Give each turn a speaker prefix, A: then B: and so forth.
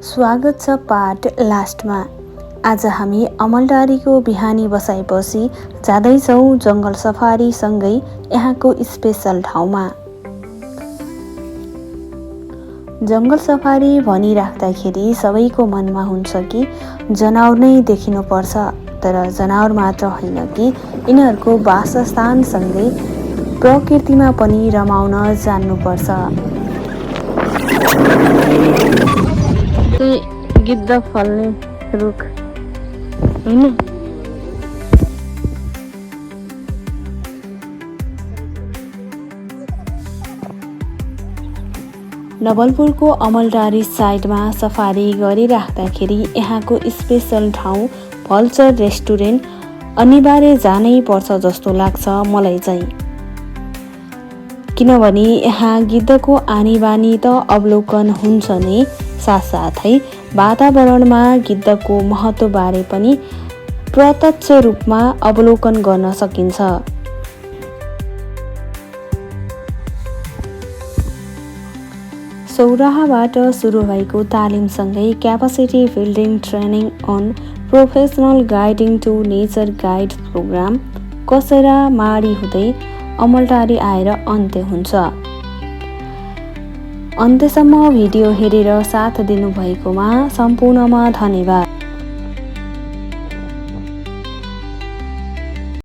A: स्वागत छ पार्ट लास्टमा। आज हामी अमलटारीको बिहानी बसाइपछि जाँदैछौँ जङ्गल सफारी सँगै यहाँको स्पेशल ठाउँमा। जङ्गल सफारी भनिराख्दाखेरि सबैको मनमा हुन्छ कि जनावर नै देखिनुपर्छ, तर जनावर मात्र होइन कि यिनीहरूको वासस्थानसँगै प्रकृतिमा पनि रमाउन जान्नुपर्छ। गिद्ध फल्ने रुख हैन। नवलपुरको अमलटारी साइडमा सफारी गरिराख्दाखेरि यहाँको स्पेशल ठाउँ भल्चर रेस्टुरेन्ट अनिवार्य जानै पर्छ जस्तो लाग्छ मलाई चाहिँ, किनभने यहाँ गिद्धको आनीबानी त अवलोकन हुन्छ नै, साथसाथै वातावरणमा गिद्धको महत्त्वबारे पनि प्रत्यक्ष रूपमा अवलोकन गर्न सकिन्छ। सौराहाबाट सुरु भएको तालिमसँगै capacity building training on professional guiding to nature guide program Kasera Madi हुँदै अमलटारी आएर अन्त्य हुन्छ। अन्त्यसम्म भिडियो हेरेर साथ दिनुभएकोमा सम्पूर्णमा धन्यवाद।